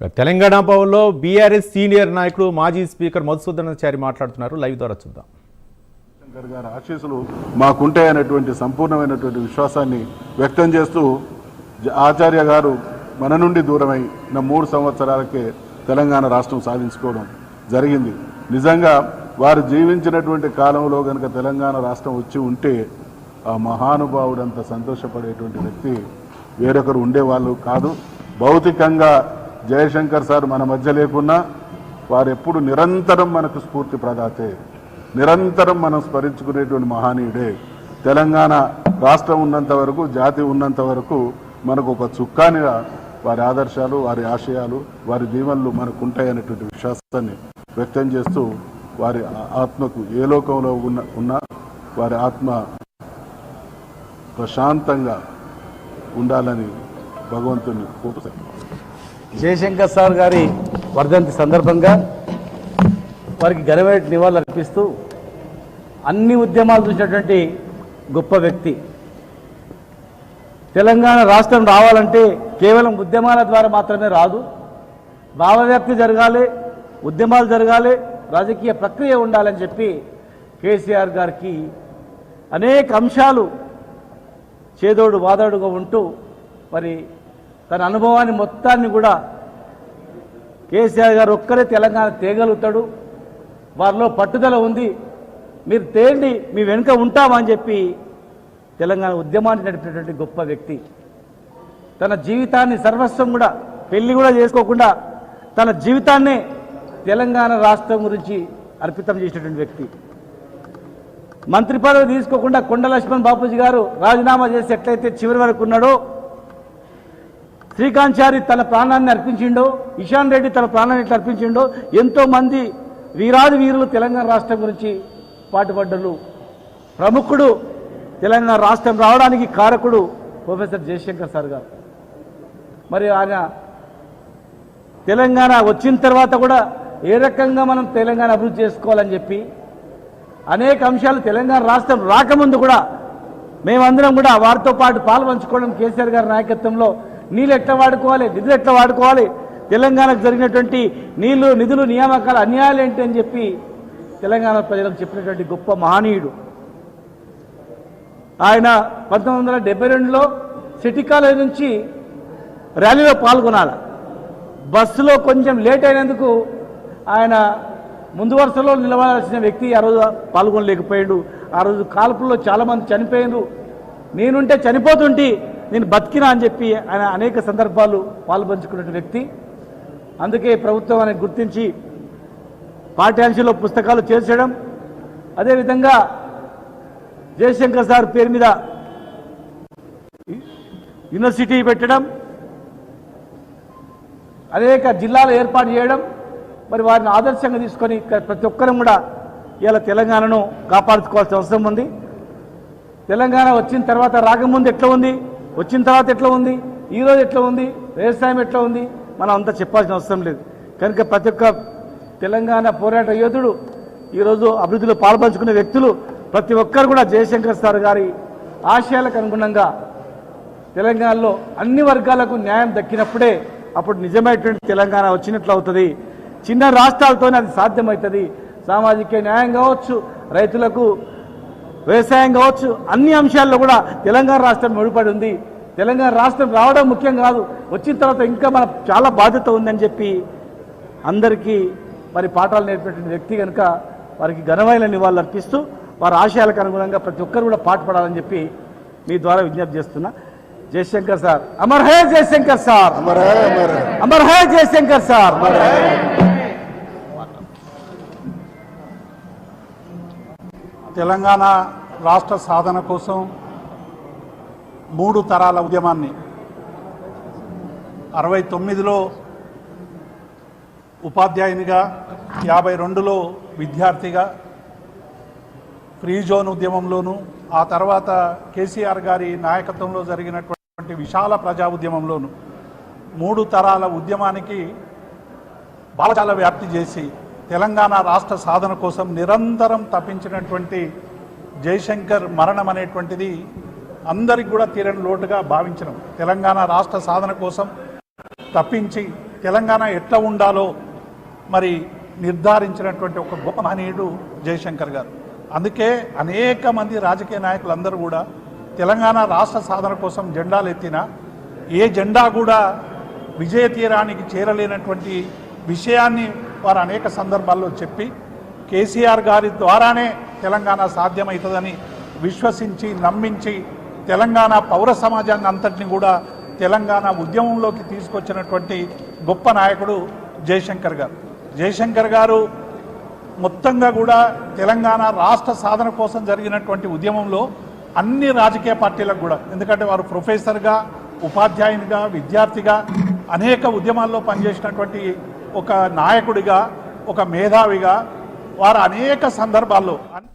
తెలంగాణ భవన్లో BRS senior నాయకుడు మాజీ స్పీకర్ మధుసూదనాచారి మాట్లాడుతున్నారు. లైవ్ ద్వారా చూద్దాం. శంకర్ గారి ఆశీస్సులు మాకుంటాయనేటువంటి సంపూర్ణమైనటువంటి విశ్వాసాన్ని వ్యక్తం చేస్తూ ఆచార్య గారు మన నుండి దూరమై 3 సంవత్సరాలకే తెలంగాణ రాష్ట్రం సాధించుకోవడం జరిగింది. నిజంగా వారు జీవించినటువంటి కాలంలో కనుక తెలంగాణ రాష్ట్రం వచ్చి ఉంటే ఆ మహానుభావుడంత సంతోషపడేటువంటి వ్యక్తి వేరొకరు ఉండేవాళ్ళు కాదు. భౌతికంగా జయశంకర్ సార్ మన మధ్య లేకున్నా వారు ఎప్పుడు నిరంతరం మనకు స్ఫూర్తి ప్రదాతే, నిరంతరం మనం స్మరించుకునేటువంటి మహనీయుడే. తెలంగాణ రాష్ట్రం ఉన్నంత వరకు, జాతి ఉన్నంత వరకు మనకు ఒక చుక్కానిగా వారి ఆదర్శాలు, వారి ఆశయాలు, వారి దీవెనలు మనకు ఉంటాయనేటువంటి విశ్వాసాన్ని వ్యక్తం చేస్తూ వారి ఆత్మకు ఏ లోకంలో ఉన్నా వారి ఆత్మ ప్రశాంతంగా ఉండాలని భగవంతుని కోరుతున్నాను. జయశంకర్ సార్ గారి వర్ధంతి సందర్భంగా వారికి ఘనమైన నివాళులు అర్పిస్తూ అన్ని ఉద్యమాలు చూసినటువంటి గొప్ప వ్యక్తి. తెలంగాణ రాష్ట్రం రావాలంటే కేవలం ఉద్యమాల ద్వారా మాత్రమే రాదు. భావవ్యాప్తి జరగాలి, ఉద్యమాలు జరగాలి, రాజకీయ ప్రక్రియ ఉండాలని చెప్పి కేసీఆర్ గారికి అనేక అంశాలు చేదోడు వాదోడుగా ఉంటూ మరి తన అనుభవాన్ని మొత్తాన్ని కూడా కేసీఆర్ గారు ఒక్కరే తెలంగాణ తేగలుగుతాడు, వారిలో పట్టుదల ఉంది, మీరు తేండి, మీ వెనుక ఉంటామని చెప్పి తెలంగాణ ఉద్యమాన్ని నడిపినటువంటి గొప్ప వ్యక్తి. తన జీవితాన్ని సర్వస్వం కూడా పెళ్లి కూడా చేసుకోకుండా తన జీవితాన్నే తెలంగాణ రాష్ట్రం గురించి అర్పితం చేసినటువంటి వ్యక్తి. మంత్రి పదవి తీసుకోకుండా కొండ లక్ష్మణ్ బాపూజీ గారు రాజీనామా చేసి ఎట్లయితే చివరి వరకు ఉన్నాడో, శ్రీకాంత్ చారి తన ప్రాణాన్ని అర్పించిండో, ఇషాన్ రెడ్డి తన ప్రాణాన్ని ఎట్లా అర్పించిండో, ఎంతోమంది వీరాది వీరులు తెలంగాణ రాష్ట్రం గురించి పాటుపడ్డలు. ప్రముఖుడు తెలంగాణ రాష్ట్రం రావడానికి కారకుడు ప్రొఫెసర్ జయశంకర్ సార్ గారు. మరి ఆయన తెలంగాణ వచ్చిన తర్వాత కూడా ఏ రకంగా మనం తెలంగాణ అభివృద్ధి చేసుకోవాలని చెప్పి అనేక అంశాలు తెలంగాణ రాష్ట్రం రాకముందు కూడా మేమందరం కూడా వారితో పాటు పాల్పంచుకోవడం, కేసీఆర్ గారి నాయకత్వంలో నీళ్ళు ఎట్లా వాడుకోవాలి, నిధులు ఎట్లా వాడుకోవాలి, తెలంగాణకు జరిగినటువంటి నిధులు నియామకాల అన్యాయాలు ఏంటి అని చెప్పి తెలంగాణ ప్రజలకు చెప్పినటువంటి గొప్ప మహనీయుడు. ఆయన 1972లో సిటీ కాలేజ్ నుంచి ర్యాలీలో పాల్గొనాలి. బస్సులో కొంచెం లేట్ అయినందుకు ఆయన ముందు వరుసలో నిలబడాల్సిన వ్యక్తి ఆ రోజు పాల్గొనలేకపోయాడు. ఆ రోజు కాల్పుల్లో చాలామంది చనిపోయారు. నేనుంటే చనిపోతుంటే నేను బతికినా అని చెప్పి ఆయన అనేక సందర్భాలు పాల్పంచుకున్న వ్యక్తి. అందుకే ప్రభుత్వం ఆయన గుర్తించి పాఠ్యాంశాల్లో పుస్తకాలు చేర్చడం, అదేవిధంగా జయశంకర్ సార్ పేరు మీద యూనివర్సిటీ పెట్టడం, అనేక జిల్లాలు ఏర్పాటు చేయడం, మరి వారిని ఆదర్శంగా తీసుకొని ప్రతి ఒక్కరం కూడా ఇలా తెలంగాణను కాపాడుకోవాల్సిన అవసరం ఉంది. తెలంగాణ వచ్చిన తర్వాత రాకముందు ఎట్లా ఉంది, వచ్చిన తర్వాత ఎట్లా ఉంది, ఈరోజు ఎట్లా ఉంది, వ్యవసాయం ఎట్లా ఉంది, మనం అంతా చెప్పాల్సిన అవసరం లేదు. కనుక ప్రతి ఒక్క తెలంగాణ పోరాట యోధుడు, ఈరోజు అభివృద్ధిలో పాల్పంచుకునే వ్యక్తులు ప్రతి ఒక్కరు కూడా జయశంకర్ సార్ గారి ఆశయాలకు అనుగుణంగా తెలంగాణలో అన్ని వర్గాలకు న్యాయం దక్కినప్పుడే అప్పుడు నిజమైనటువంటి తెలంగాణ వచ్చినట్లు అవుతుంది. చిన్న రాష్ట్రాలతోనే అది సాధ్యమవుతుంది. సామాజిక న్యాయం కావచ్చు, రైతులకు వ్యవసాయం కావచ్చు, అన్ని అంశాల్లో కూడా తెలంగాణ రాష్ట్రం ముడిపడి ఉంది. తెలంగాణ రాష్ట్రం రావడం ముఖ్యం కాదు, వచ్చిన తర్వాత ఇంకా మనకు చాలా బాధ్యత ఉందని చెప్పి అందరికీ మరి పాఠాలు నేర్పేటువంటి వ్యక్తి కనుక వారికి ఘనమైన నివాళులు అర్పిస్తూ వారి ఆశయాలకు అనుగుణంగా ప్రతి ఒక్కరు కూడా పాటుపడాలని చెప్పి మీ ద్వారా విజ్ఞప్తి చేస్తున్నా. జయశంకర్ సార్ అమర్ హై, జయశంకర్ సార్ అమర్ హై, అమర్ హై, జయశంకర్ సార్. తెలంగాణ రాష్ట్ర సాధన కోసం 3 తరాల ఉద్యమాన్ని 69లో ఉపాధ్యాయునిగా, 52లో విద్యార్థిగా ఫ్రీ జోన్ ఉద్యమంలోను, ఆ తర్వాత కేసీఆర్ గారి నాయకత్వంలో జరిగినటువంటి విశాల ప్రజా ఉద్యమంలోను 3 తరాల ఉద్యమానికి బాలచాల వ్యాప్తి చేసి తెలంగాణ రాష్ట్ర సాధన కోసం నిరంతరం తప్పించినటువంటి జయశంకర్ మరణం అనేటువంటిది అందరికి కూడా తీరని లోటుగా భావించడం. తెలంగాణ రాష్ట్ర సాధన కోసం తప్పించి తెలంగాణ ఎట్లా ఉండాలో మరి నిర్ధారించినటువంటి ఒక గొప్ప మహనీయుడు జయశంకర్ గారు. అందుకే అనేక మంది రాజకీయ నాయకులందరూ కూడా తెలంగాణ రాష్ట్ర సాధన కోసం జెండాలు ఎత్తినా ఏ జెండా కూడా విజయ తీరానికి చేరలేనటువంటి విషయాన్ని వారు అనేక సందర్భాల్లో చెప్పి కేసీఆర్ గారి ద్వారానే తెలంగాణ సాధ్యమవుతుందని విశ్వసించి నమ్మించి తెలంగాణ పౌర సమాజాన్ని అంతటిని కూడా తెలంగాణ ఉద్యమంలోకి తీసుకొచ్చినటువంటి గొప్ప నాయకుడు జయశంకర్ గారు. జయశంకర్ గారు మొత్తంగా కూడా తెలంగాణ రాష్ట్ర సాధన కోసం జరిగినటువంటి ఉద్యమంలో అన్ని రాజకీయ పార్టీలకు కూడా, ఎందుకంటే వారు ప్రొఫెసర్గా, ఉపాధ్యాయునిగా, విద్యార్థిగా అనేక ఉద్యమాల్లో పనిచేసినటువంటి ఒక నాయకుడిగా, ఒక మేధావిగా వారు అనేక సందర్భాల్లో